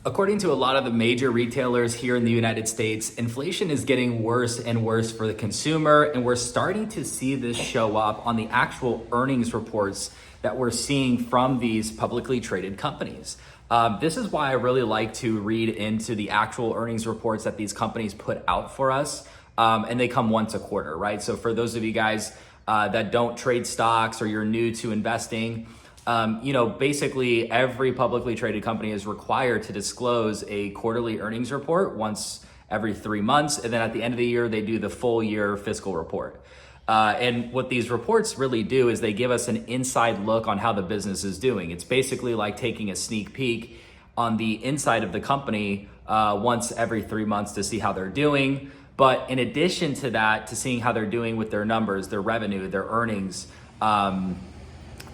According to a lot of the major retailers here in the United States, inflation is getting worse and worse for the consumer, and we're starting to see this show up on the actual earnings reports that we're seeing from these publicly traded companies. This is why I really like to read into the actual earnings reports that these companies put out for us, and they come once a quarter, right? So for those of you guys that don't trade stocks or you're new to investing, basically every publicly traded company is required to disclose a quarterly earnings report once every 3 months. And then at the end of the year, they do the full year fiscal report. And what these reports really do is they give us an inside look on how the business is doing. It's basically like taking a sneak peek on the inside of the company once every 3 months to see how they're doing. But in addition to that, to seeing how they're doing with their numbers, their revenue, their earnings,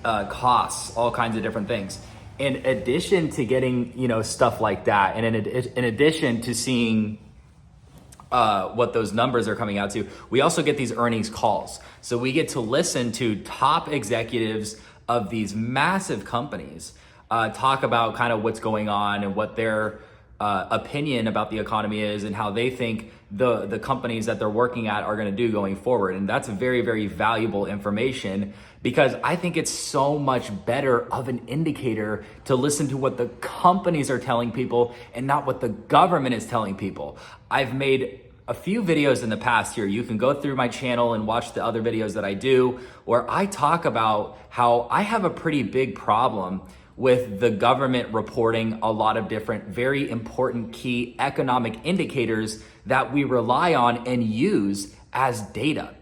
costs, all kinds of different things. In addition to getting, stuff like that, and in addition to seeing what those numbers are coming out to, we also get these earnings calls. So we get to listen to top executives of these massive companies talk about kind of what's going on and what their opinion about the economy is and how they think the companies that they're working at are going to do going forward. And that's very, very valuable information, because I think it's so much better of an indicator to listen to what the companies are telling people and not what the government is telling people. I've made a few videos in the past here. You can go through my channel and watch the other videos that I do, where I talk about how I have a pretty big problem with the government reporting a lot of different very important key economic indicators that we rely on and use as data.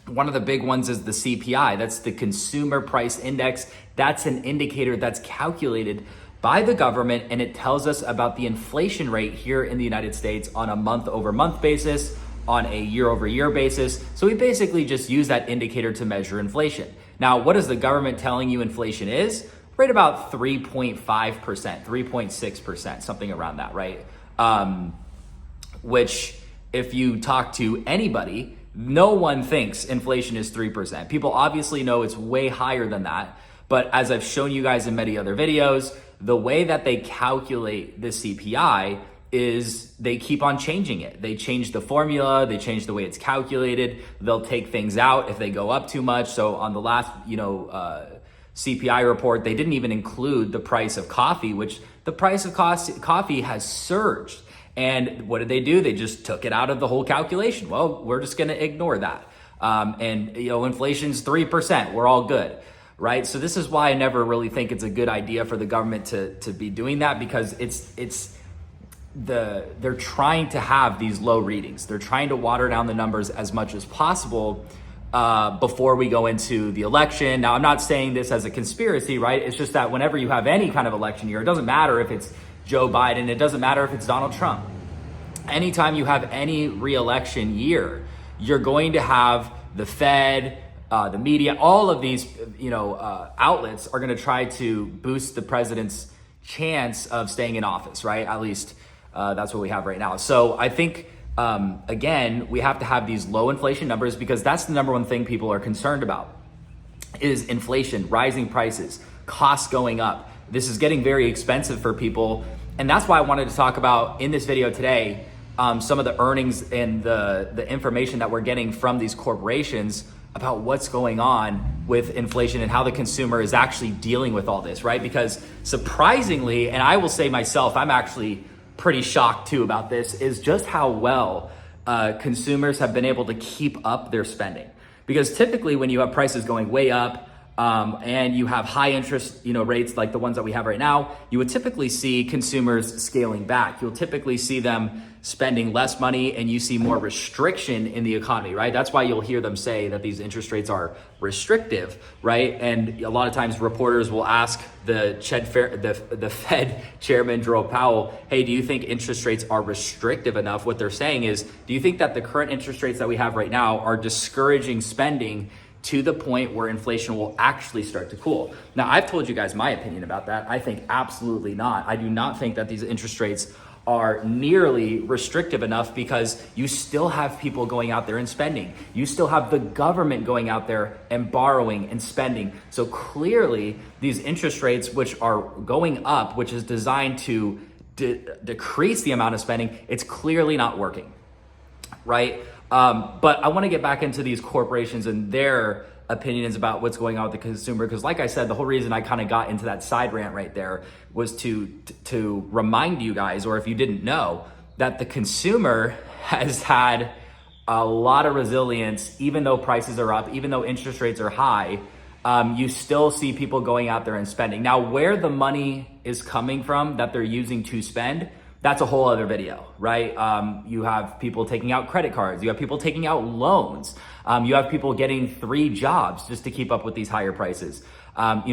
One of the big ones is the CPI. That's the Consumer Price Index. That's an indicator that's calculated by the government, and it tells us about the inflation rate here in the United States on a month-over-month basis, on a year-over-year basis. So we basically just use that indicator to measure inflation. Now, what is the government telling you inflation is? Right about 3.5%, 3.6%, something around that, right? Which, if you talk to anybody, no one thinks inflation is 3%. People obviously know it's way higher than that. But as I've shown you guys in many other videos, the way that they calculate the CPI is they keep on changing it. They change the formula, they change the way it's calculated. They'll take things out if they go up too much. So on the last, CPI report, they didn't even include the price of coffee, which the price of coffee has surged. And what did they do? They just took it out of the whole calculation. Well, we're just going to ignore that. Inflation's 3%. We're all good, right? So this is why I never really think it's a good idea for the government to be doing that, because they're trying to have these low readings. They're trying to water down the numbers as much as possible before we go into the election. Now, I'm not saying this as a conspiracy, right? It's just that whenever you have any kind of election year, it doesn't matter if it's Joe Biden, it doesn't matter if it's Donald Trump. Anytime you have any re-election year, you're going to have the Fed, the media, all of these, outlets are going to try to boost the president's chance of staying in office, right? At least that's what we have right now. So I think, again, we have to have these low inflation numbers, because that's the number one thing people are concerned about is inflation, rising prices, costs going up. This is getting very expensive for people. And that's why I wanted to talk about in this video today, some of the earnings and the information that we're getting from these corporations about what's going on with inflation and how the consumer is actually dealing with all this, right? Because surprisingly, and I will say myself, I'm actually pretty shocked too about this, is just how well consumers have been able to keep up their spending. Because typically when you have prices going way up, and you have high interest, rates like the ones that we have right now, you would typically see consumers scaling back. You'll typically see them spending less money, and you see more restriction in the economy, right? That's why you'll hear them say that these interest rates are restrictive, right? And a lot of times reporters will ask the Fed chairman, Jerome Powell, hey, do you think interest rates are restrictive enough? What they're saying is, do you think that the current interest rates that we have right now are discouraging spending to the point where inflation will actually start to cool? Now, I've told you guys my opinion about that. I think absolutely not. I do not think that these interest rates are nearly restrictive enough, because you still have people going out there and spending. You still have the government going out there and borrowing and spending. So clearly these interest rates, which are going up, which is designed to decrease the amount of spending, it's clearly not working, right? But I want to get back into these corporations and their opinions about what's going on with the consumer, because like I said, the whole reason I kind of got into that side rant right there was to remind you guys, or if you didn't know, that the consumer has had a lot of resilience. Even though prices are up, even though interest rates are high, you still see people going out there and spending. Now, where the money is coming from that they're using to spend, that's a whole other video, right? You have people taking out credit cards. You have people taking out loans. You have people getting 3 jobs just to keep up with these higher prices.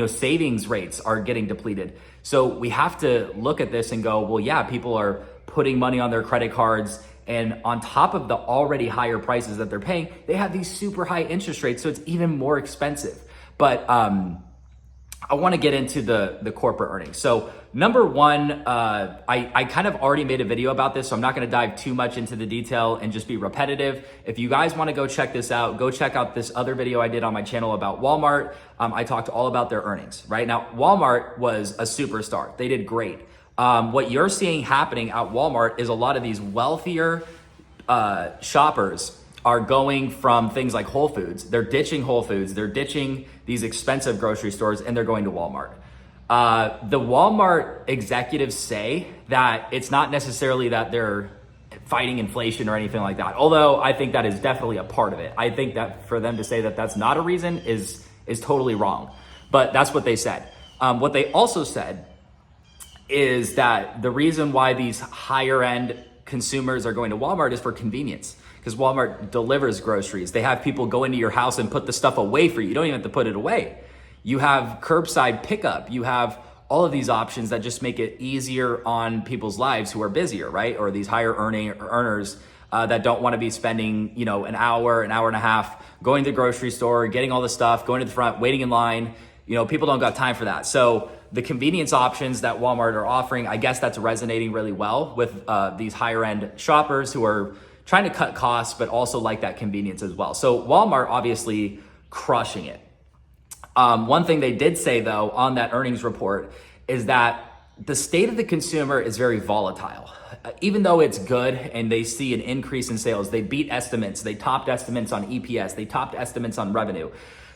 Savings rates are getting depleted. So we have to look at this and go, well, yeah, people are putting money on their credit cards, and on top of the already higher prices that they're paying, they have these super high interest rates, so it's even more expensive. But I want to get into the corporate earnings. So number one, I kind of already made a video about this, so I'm not going to dive too much into the detail and just be repetitive. If you guys want to go check this out, go check out this other video I did on my channel about Walmart. I talked all about their earnings, right? Now, Walmart was a superstar. They did great. What you're seeing happening at Walmart is a lot of these wealthier shoppers are going from things like Whole Foods. They're ditching Whole Foods. They're ditching these expensive grocery stores, and they're going to Walmart. The Walmart executives say that it's not necessarily that they're fighting inflation or anything like that, although I think that is definitely a part of it. I think that for them to say that that's not a reason is totally wrong, but that's what they said. What they also said is that the reason why these higher end consumers are going to Walmart is for convenience, because Walmart delivers groceries. They have people go into your house and put the stuff away for you. You don't even have to put it away. You have curbside pickup. You have all of these options that just make it easier on people's lives who are busier, right? Or these higher earners that don't want to be spending, an hour and a half going to the grocery store, getting all the stuff, going to the front, waiting in line. People don't got time for that. So the convenience options that Walmart are offering, I guess that's resonating really well with these higher end shoppers who are trying to cut costs, but also like that convenience as well. So Walmart obviously crushing it. One thing they did say though on that earnings report is that the state of the consumer is very volatile. Even though it's good and they see an increase in sales, they beat estimates, they topped estimates on EPS, they topped estimates on revenue.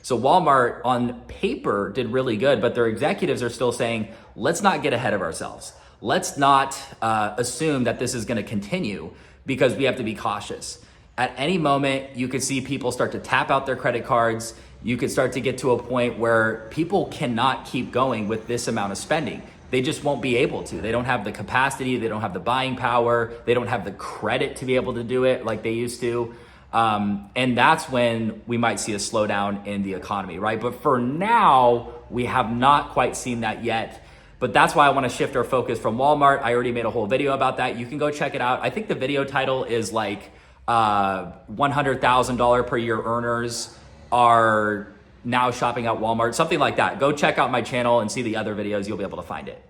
So Walmart on paper did really good, but their executives are still saying, let's not get ahead of ourselves. Let's not assume that this is going to continue, because we have to be cautious. At any moment, you could see people start to tap out their credit cards. You could start to get to a point where people cannot keep going with this amount of spending. They just won't be able to. They don't have the capacity. They don't have the buying power. They don't have the credit to be able to do it like they used to. And that's when we might see a slowdown in the economy, right? But for now, we have not quite seen that yet. But that's why I want to shift our focus from Walmart. I already made a whole video about that. You can go check it out. I think the video title is like $100,000 per year earners are now shopping at Walmart, something like that. Go check out my channel and see the other videos. You'll be able to find it.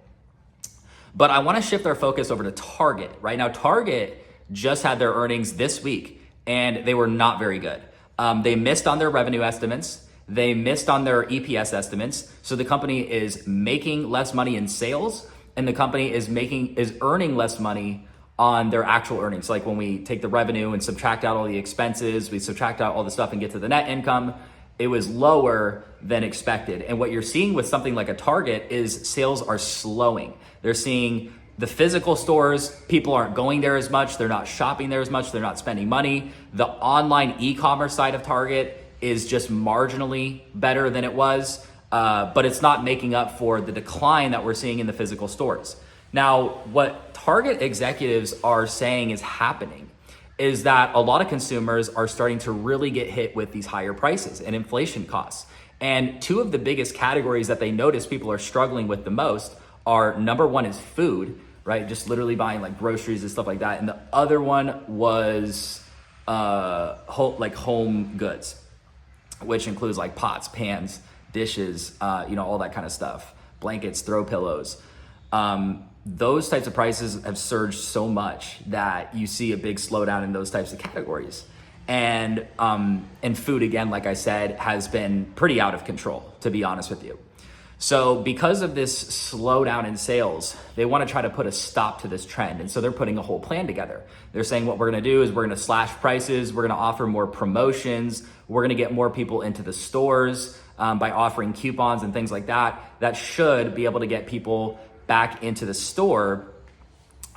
But I want to shift our focus over to Target. Right now, Target just had their earnings this week, and they were not very good. They missed on their revenue estimates. They missed on their EPS estimates. So the company is making less money in sales, and the company is earning less money on their actual earnings. Like when we take the revenue and subtract out all the expenses, we subtract out all the stuff and get to the net income, it was lower than expected. And what you're seeing with something like a Target is sales are slowing. They're seeing the physical stores, people aren't going there as much. They're not shopping there as much. They're not spending money. The online e-commerce side of Target is just marginally better than it was, but it's not making up for the decline that we're seeing in the physical stores. Now, what Target executives are saying is happening is that a lot of consumers are starting to really get hit with these higher prices and inflation costs. And two of the biggest categories that they notice people are struggling with the most are, number one is food, right? Just literally buying like groceries and stuff like that. And the other one was home goods, which includes like pots, pans, dishes, all that kind of stuff, blankets, throw pillows. Those types of prices have surged so much that you see a big slowdown in those types of categories. And food, again, like I said, has been pretty out of control, to be honest with you. So because of this slowdown in sales, they want to try to put a stop to this trend. And so they're putting a whole plan together. They're saying what we're going to do is we're going to slash prices. We're going to offer more promotions. We're going to get more people into the stores by offering coupons and things like that. That should be able to get people back into the store.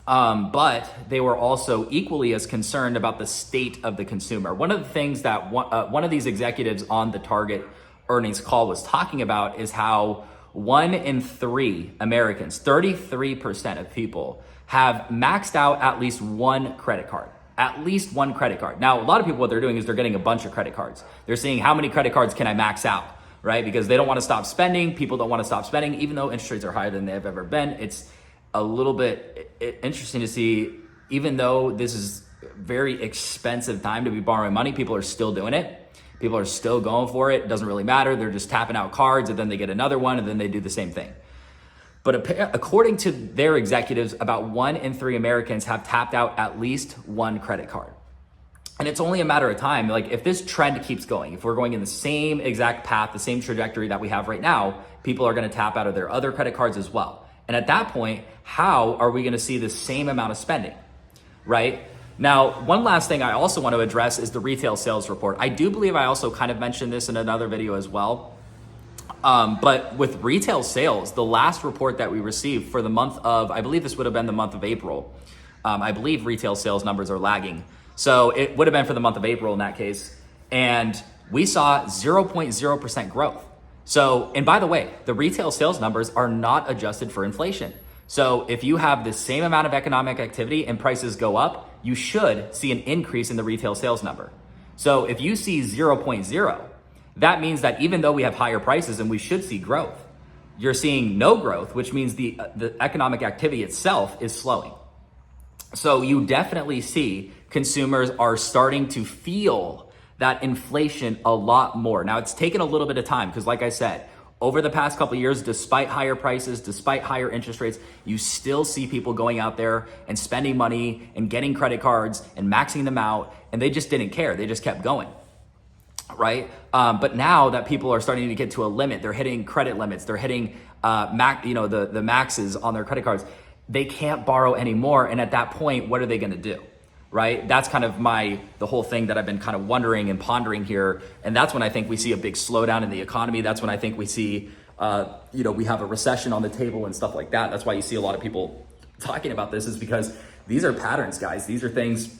But they were also equally as concerned about the state of the consumer. One of the things that one of these executives on the Target earnings call was talking about is how 1 in 3 Americans, 33% of people, have maxed out at least one credit card. At least one credit card. Now, a lot of people, what they're doing is they're getting a bunch of credit cards. They're seeing how many credit cards can I max out, right? Because they don't want to stop spending. People don't want to stop spending, even though interest rates are higher than they've ever been. It's a little bit interesting to see, even though this is a very expensive time to be borrowing money, people are still doing it. People are still going for it. It doesn't really matter. They're just tapping out cards and then they get another one and then they do the same thing. But according to their executives, about 1 in 3 Americans have tapped out at least one credit card. And it's only a matter of time. Like if this trend keeps going, if we're going in the same exact path, the same trajectory that we have right now, people are going to tap out of their other credit cards as well. And at that point, how are we going to see the same amount of spending, right? Now, one last thing I also want to address is the retail sales report. I do believe I also kind of mentioned this in another video as well. But with retail sales, the last report that we received for the month of, I believe this would have been the month of April. I believe retail sales numbers are lagging. So it would have been for the month of April in that case. And we saw 0.0% growth. So, and by the way, the retail sales numbers are not adjusted for inflation. So if you have the same amount of economic activity and prices go up, you should see an increase in the retail sales number. So if you see 0.0, that means that even though we have higher prices and we should see growth, you're seeing no growth, which means the economic activity itself is slowing. So you definitely see consumers are starting to feel that inflation a lot more. Now it's taken a little bit of time because like I said, over the past couple of years, despite higher prices, despite higher interest rates, you still see people going out there and spending money and getting credit cards and maxing them out, and they just didn't care. They just kept going, right? But now that people are starting to get to a limit, they're hitting credit limits, they're hitting the maxes on their credit cards. They can't borrow anymore, and at that point, what are they going to do? Right? That's kind of the whole thing that I've been kind of wondering and pondering here. And that's when I think we see a big slowdown in the economy. That's when I think we see, we have a recession on the table and stuff like that. That's why you see a lot of people talking about this, is because these are patterns, guys. These are things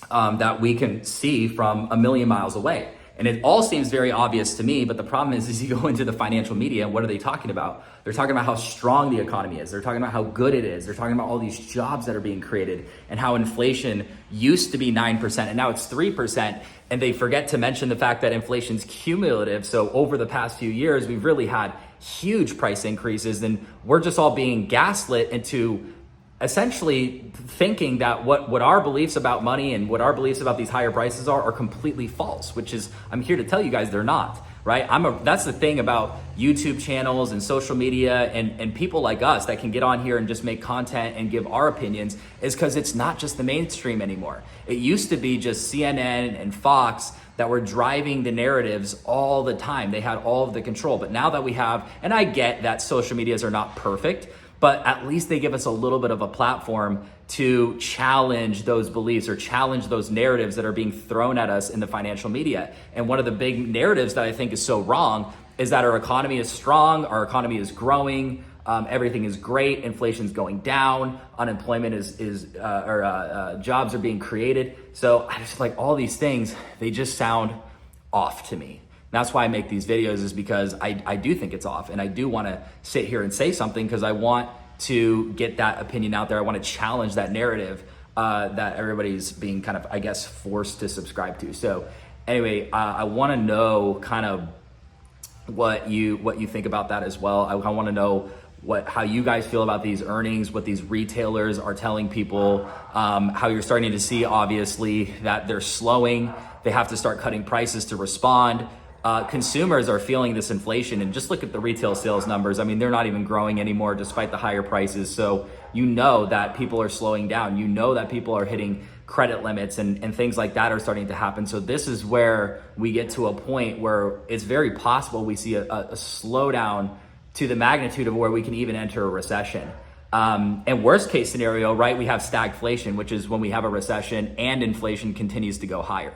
that we can see from a million miles away. And it all seems very obvious to me, but the problem is you go into the financial media and what are they talking about? They're talking about how strong the economy is. They're talking about how good it is. They're talking about all these jobs that are being created and how inflation used to be 9% and now it's 3%. And they forget to mention the fact that inflation's cumulative. So over the past few years, we've really had huge price increases and we're just all being gaslit into essentially thinking that what our beliefs about money and what our beliefs about these higher prices are completely false, which is, I'm here to tell you guys they're not, right? That's the thing about YouTube channels and social media and people like us that can get on here and just make content and give our opinions, is because it's not just the mainstream anymore. It used to be just CNN and Fox that were driving the narratives all the time. They had all of the control. But now that we have, and I get that social medias are not perfect, but at least they give us a little bit of a platform to challenge those beliefs or challenge those narratives that are being thrown at us in the financial media. And one of the big narratives that I think is so wrong is that our economy is strong, our economy is growing, everything is great, inflation's going down, unemployment jobs are being created. So I just like all these things, they just sound off to me. That's why I make these videos, is because I do think it's off, and I do want to sit here and say something because I want to get that opinion out there. I want to challenge that narrative that everybody's being kind of, I guess, forced to subscribe to. So anyway, I want to know kind of what you think about that as well. I want to know how you guys feel about these earnings, what these retailers are telling people, how you're starting to see, obviously, that they're slowing. They have to start cutting prices to respond. Consumers are feeling this inflation, and just look at the retail sales numbers. I mean, they're not even growing anymore despite the higher prices. So you know that people are slowing down. You know that people are hitting credit limits and things like that are starting to happen. So this is where we get to a point where it's very possible we see a slowdown to the magnitude of where we can even enter a recession. And worst case scenario, right, we have stagflation, which is when we have a recession and inflation continues to go higher.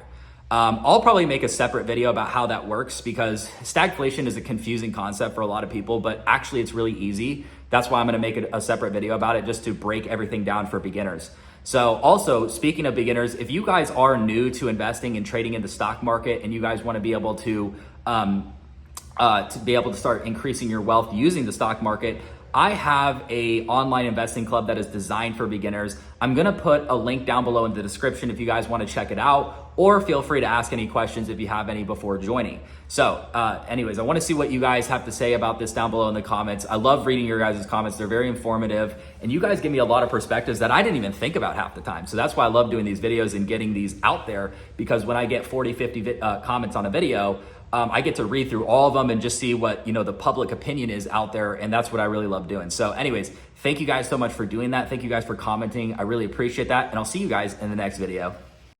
I'll probably make a separate video about how that works, because stagflation is a confusing concept for a lot of people, but actually it's really easy. That's why I'm gonna make a separate video about it, just to break everything down for beginners. So also, speaking of beginners, if you guys are new to investing and trading in the stock market and you guys wanna be able to start increasing your wealth using the stock market, I have a online investing club that is designed for beginners. I'm gonna put a link down below in the description if you guys wanna check it out, or feel free to ask any questions if you have any before joining. So anyways, I wanna see what you guys have to say about this down below in the comments. I love reading your guys' comments. They're very informative, and you guys give me a lot of perspectives that I didn't even think about half the time. So that's why I love doing these videos and getting these out there, because when I get 40, 50 comments on a video, I get to read through all of them and just see what, the public opinion is out there. And that's what I really love doing. So anyways, thank you guys so much for doing that. Thank you guys for commenting. I really appreciate that. And I'll see you guys in the next video.